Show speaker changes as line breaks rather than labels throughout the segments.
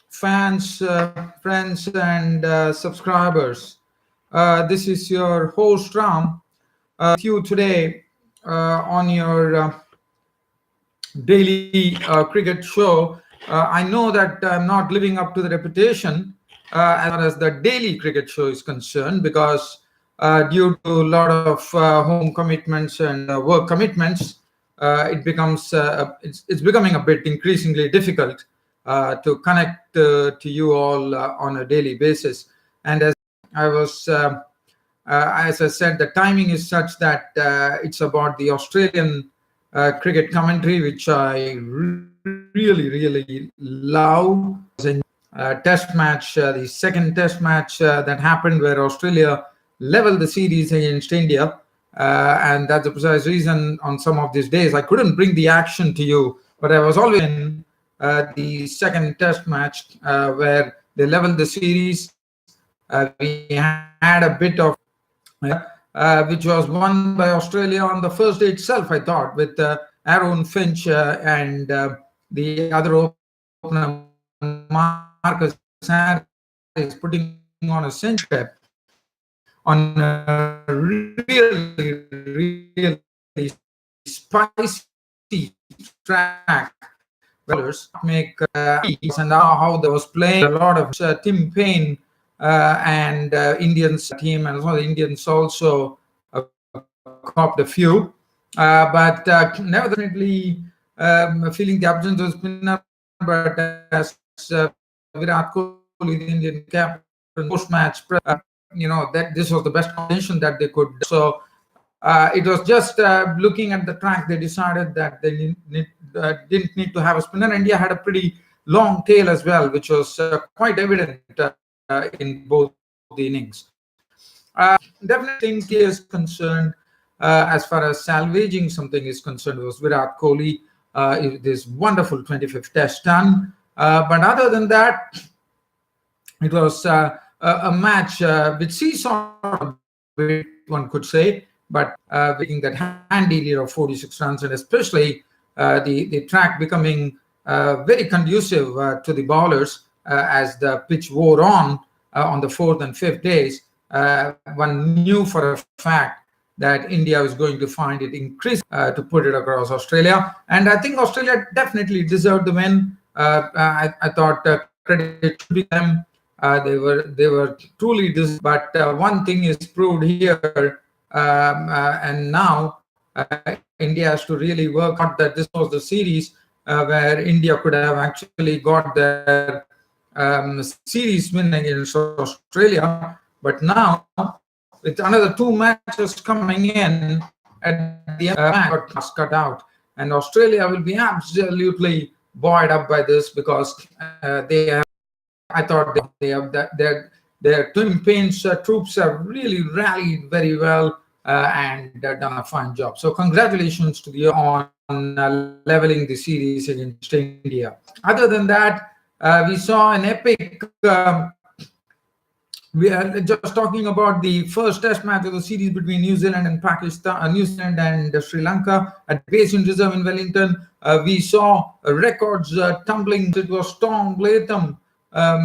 fans, friends, and subscribers. This is your host Ram with you today on your daily cricket show. I know that I'm not living up to the reputation as far as the daily cricket show is concerned because due to a lot of home commitments and work commitments, it's becoming a bit increasingly difficult to connect to you all on a daily basis. And I was, as I said, the timing is such that it's about the Australian cricket commentary, which I really love. Test match, the second test match that happened where Australia leveled the series against India. And that's the precise reason on some of these days I couldn't bring the action to you, but I was always in the second test match where they leveled the series. We had a bit of which was won by Australia on the first day itself, I thought, with Aaron Finch and the other opener, Marcus Harris, putting on a century on a really spicy track. Make and how there was playing a lot of Tim Payne and Indians team, and also the Indians also copped a few. But nevertheless, feeling the absence of spinner, but as Virat Kohli, the Indian captain, post-match, that this was the best combination that they could. So it was just looking at the track, they decided that they didn't need to have a spinner. India had a pretty long tail as well, which was quite evident in both the innings. Definitely think is concerned as far as salvaging something is concerned was Virat Kohli, this wonderful 25th test done. But other than that, it was a match which seesaw, one could say, but making that handy lead of 46 runs, and especially the track becoming very conducive to the bowlers as the pitch wore on the fourth and fifth days. One knew for a fact that India was going to find it increasing to put it across Australia. And I think Australia definitely deserved the win. I thought credit should be them. They were truly this. But one thing is proved here, and now India has to really work hard. That this was the series where India could have actually got their series win against Australia. But now, with another two matches coming in, at the end got cut out, and Australia will be absolutely buoyed up by this because they have. I thought they have that their Tim Payne's troops have really rallied very well and done a fine job. So congratulations to you on leveling the series against India. Other than that, we saw an epic. We are just talking about the first test match of the series between New Zealand and Pakistan, New Zealand and Sri Lanka at Basin Reserve in Wellington. We saw records tumbling. It was Tom Latham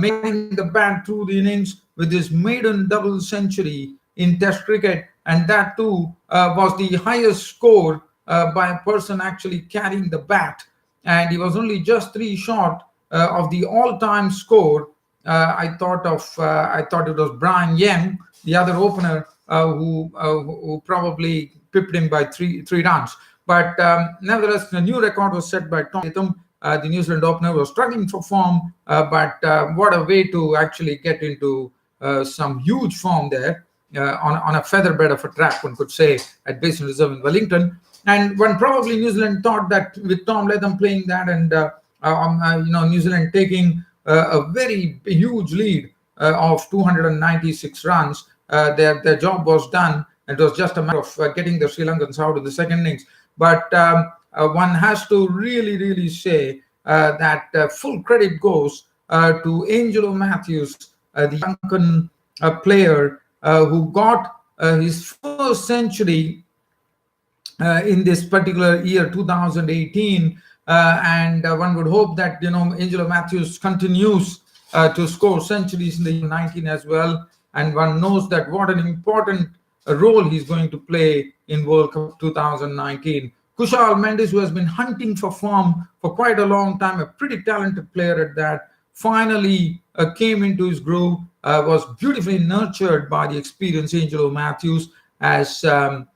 making the bat through the innings with his maiden double century in Test cricket, and that too was the highest score by a person actually carrying the bat, and he was only just 3 short of the all-time score. I thought it was Brian Young, the other opener, who probably pipped him by three runs. But nevertheless, the new record was set by Tom Latham. The New Zealand opener was struggling for form, but what a way to actually get into some huge form there on a feather bed of a track, one could say, at Basin Reserve in Wellington. And when probably New Zealand thought that with Tom Latham playing that and New Zealand taking a very huge lead of 296 runs, their job was done. It was just a matter of getting the Sri Lankans out of the second innings. But one has to really say that full credit goes to Angelo Mathews, the Lankan player who got his first century in this particular year, 2018. and one would hope that Angelo Mathews continues to score centuries in the 19 as well, and one knows that what an important role he's going to play in World Cup 2019. Kusal Mendis, who has been hunting for form for quite a long time, a pretty talented player at that, finally came into his groove, was beautifully nurtured by the experienced Angelo Mathews as Kusal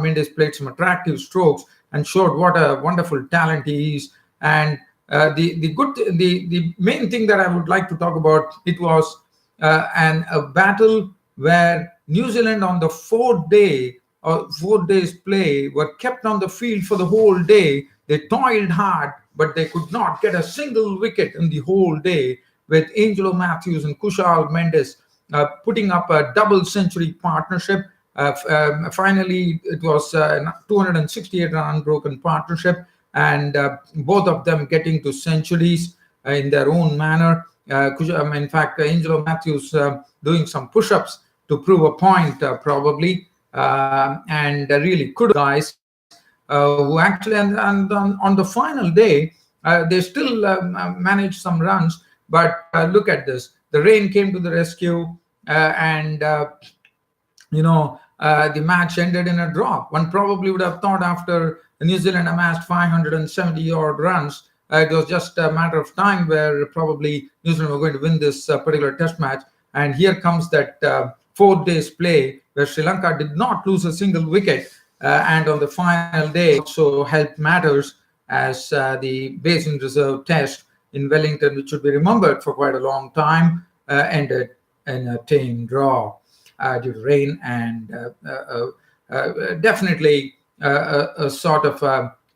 Mendis played some attractive strokes and showed what a wonderful talent he is. And the main thing that I would like to talk about, it was a battle where New Zealand on the fourth day's play were kept on the field for the whole day. They toiled hard, but they could not get a single wicket in the whole day, with Angelo Mathews and Kusal Mendis putting up a double century partnership. Finally, it was 268 run unbroken partnership, and both of them getting to centuries in their own manner. In fact, Angelo Mathews doing some push-ups to prove a point, probably, and really good guys who actually, and on the final day, they still managed some runs. But look at this: the rain came to the rescue, and the match ended in a draw. One probably would have thought after New Zealand amassed 570 odd runs, it was just a matter of time where probably New Zealand were going to win this particular test match. And here comes that 4 days play where Sri Lanka did not lose a single wicket. And on the final day also helped matters, as the Basin Reserve Test in Wellington, which should be remembered for quite a long time, ended in a tame draw due to rain, and definitely a sort of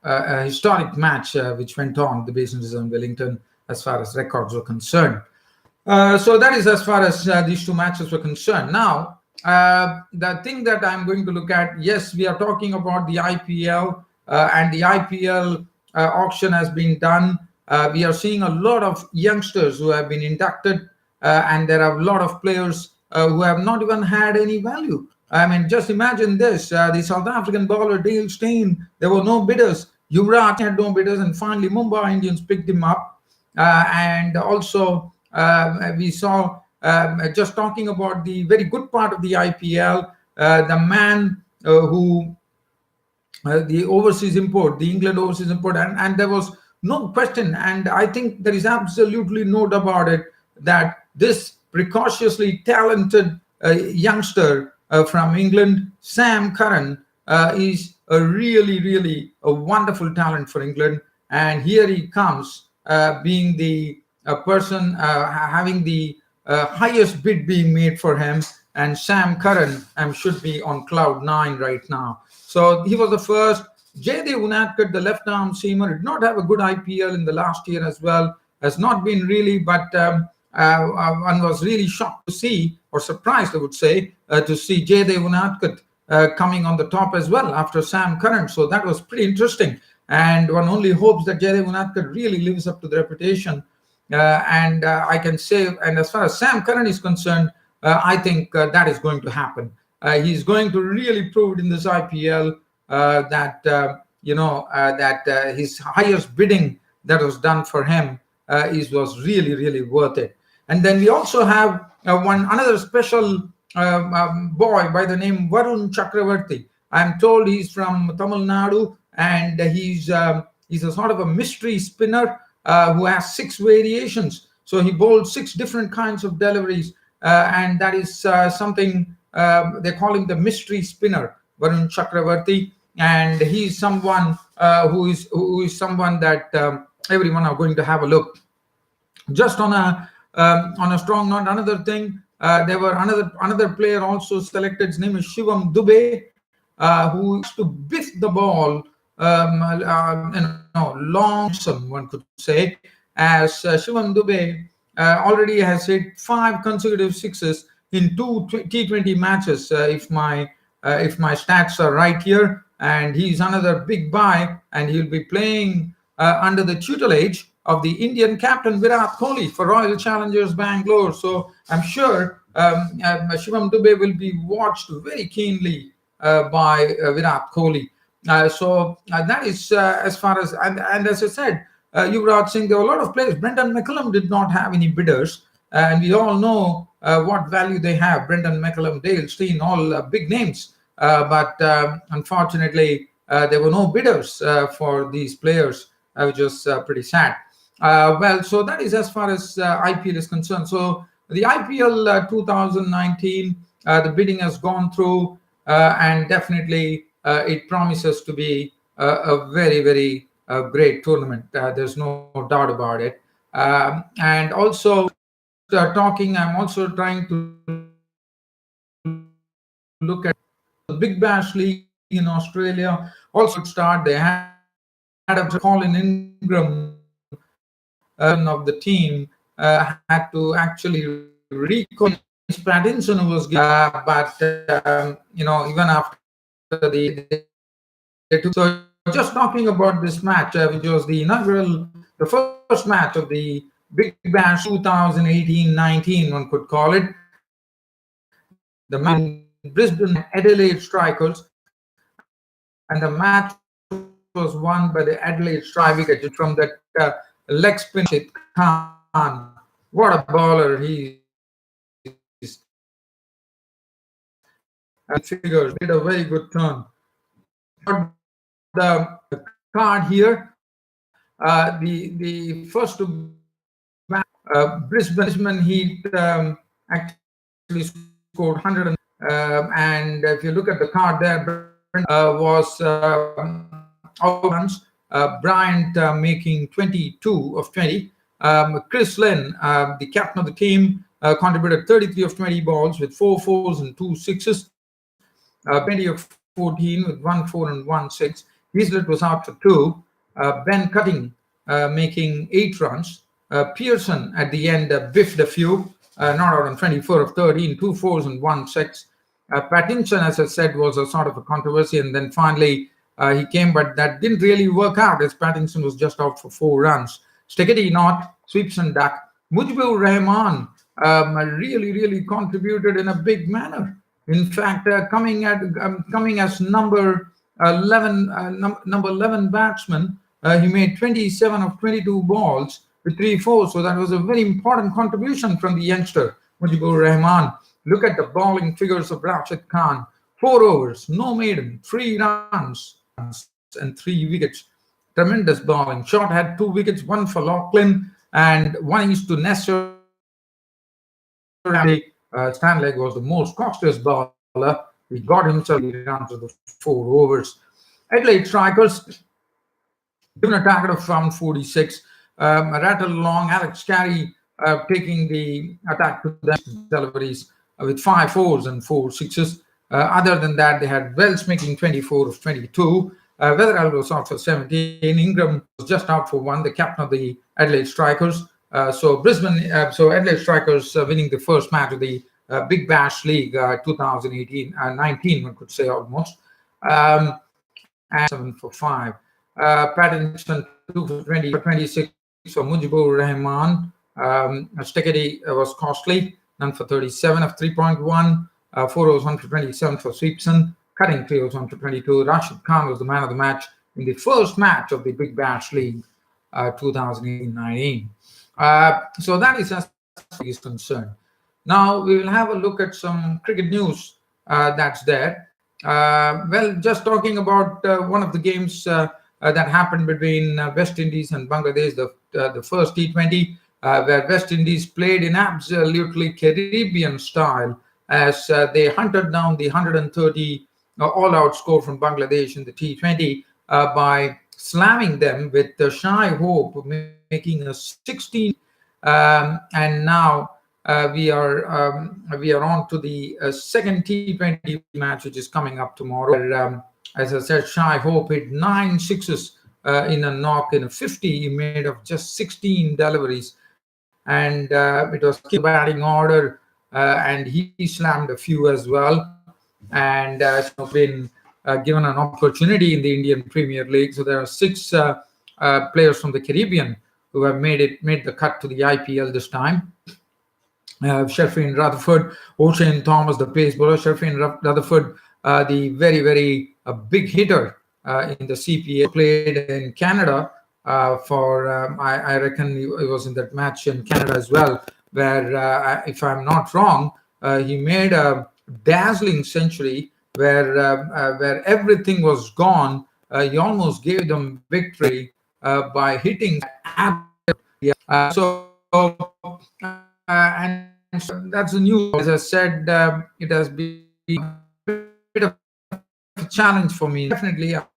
a historic match which went on the Basin Reserve in Wellington as far as records were concerned. So that is as far as these two matches were concerned. Now, the thing that I'm going to look at, yes, we are talking about the IPL, and the IPL auction has been done. We are seeing a lot of youngsters who have been inducted, and there are a lot of players who have not even had any value. I mean, just imagine this. The South African bowler Dale Steyn, there were no bidders. Yuvraj had no bidders, and finally Mumbai Indians picked him up. And also we saw, just talking about the very good part of the IPL, the man who, the overseas import, the England overseas import, and there was no question, and I think there is absolutely no doubt about it, that this precociously talented youngster from England, Sam Curran, is a really a wonderful talent for England. And here he comes, being the person having the highest bid being made for him. And Sam Curran should be on cloud 9 right now. So he was the first. Jaydev Unadkat, the left arm seamer, did not have a good IPL in the last year as well. Has not been really, but one was really shocked to see, or surprised, I would say, to see Jaydev Unadkat coming on the top as well after Sam Curran. So that was pretty interesting. And one only hopes that Jaydev Unadkat really lives up to the reputation. And I can say, and as far as Sam Curran is concerned, I think that is going to happen. He's going to really prove it in this IPL that his highest bidding that was done for him was really worth it. And then we also have another special boy by the name Varun Chakravarti. I'm told he's from Tamil Nadu, and he's a sort of a mystery spinner who has 6 variations. So he bowls 6 different kinds of deliveries, and that is something they call him the mystery spinner, Varun Chakravarti. And he's someone who is someone that everyone are going to have a look. Just on a strong note, another thing, there were another player also selected. His name is Shivam Dube, who used to biff the ball, long, one could say, as Shivam Dube already has hit 5 consecutive sixes in 2 T20 matches, if my stats are right here. And he's another big buy, and he'll be playing under the tutelage of the Indian captain Virat Kohli for Royal Challengers Bangalore. So I'm sure Shivam Dube will be watched very keenly by Virat Kohli. So that is as far as, and as I said, Yuvraj Singh, there were a lot of players. Brendan McCullum did not have any bidders, and we all know what value they have. Brendan McCullum, Dale Steyn, all big names. But unfortunately, there were no bidders for these players, which was pretty sad. Well, so that is as far as IPL is concerned. So the IPL 2019, the bidding has gone through, and definitely it promises to be a very, very great tournament. There's no doubt about it. And also, I'm also trying to look at the Big Bash League in Australia. Also, good start. They had a Colin Ingram, of the team, had to actually recall Pattinson who was given, but even after they took. So just talking about this match, which was the first match of the Big Bash 2018-19, one could call it. The match between Brisbane and Adelaide Strikers, and the match was won by the Adelaide Strikers from that leg spin Rashid Khan. What a bowler he is! Figures did a very good turn. The card here, the first to Brisbane Heat actually scored 100, and if you look at the card there, was out runs. Bryant making 22 of 20. Chris Lynn, the captain of the team, contributed 33 of 20 balls with 4 fours and 2 sixes. 20 of 14 with 1 4 and 1 6. Heaslett was out for 2. Ben Cutting making 8 runs. Pearson at the end biffed a few, not out on 24 of 13, 2 fours and 1 6. Pattinson, as I said, was a sort of a controversy, and then finally he came, but that didn't really work out as Pattinson was just out for 4 runs. Stickety not, sweeps and duck. Mujibur Rahman really contributed in a big manner. In fact, coming as number 11 batsman, he made 27 of 22 balls with 3 4. So that was a very important contribution from the youngster Mujibur Rahman. Look at the bowling figures of Rashid Khan: 4 overs, no maiden, 3 runs and 3 wickets. Tremendous bowling. Short had 2 wickets, 1 for Lachlan and 1 each to Nestor. Stanley was the most costliest bowler. He got himself runs with the 4 overs. Adelaide Strikers given a target of 146. Rattled along. Alex Carey taking the attack to the deliveries with 5 fours and 4 sixes. Other than that, they had Wells making 24 of 22. Weatherall was out for 17. Ingram was just out for 1, the captain of the Adelaide Strikers. So Adelaide Strikers winning the first match of the Big Bash League 2018-19, one could say almost. And 7 for 5. Pattinson 2 for 20 for 26 for Mujibur Rahman. Stickety was costly, none for 37 of 3.1. 4 overs 1 for 27 for Sweepson. Cutting 3 overs 1 for 22. Rashid Khan was the man of the match in the first match of the Big Bash League 2018-19. So that is as far as is concerned. Now we will have a look at some cricket news that's there. Well, just talking about one of the games that happened between West Indies and Bangladesh, the first T20, where West Indies played in absolutely Caribbean style as they hunted down the 130 all-out score from Bangladesh in the T20 by slamming them with Shy Hope making a 16. And now we are on to the second T20 match, which is coming up tomorrow. Where, as I said, Shy Hope hit 9 sixes in a knock in a 50. He made of just 16 deliveries, and it was batting order, and he slammed a few as well. And been given an opportunity in the Indian Premier League. So there are 6 players from the Caribbean who have made the cut to the IPL this time. Sheffield Rutherford, O'Shane Thomas, the pace bowler. Sheffield Rutherford, the very big hitter in the CPA, played in Canada I reckon he was in that match in Canada as well, where, if I'm not wrong, he made a dazzling century where everything was gone. He almost gave them victory by hitting and so that's the news. As I said, it has been a bit of a challenge for me. Definitely,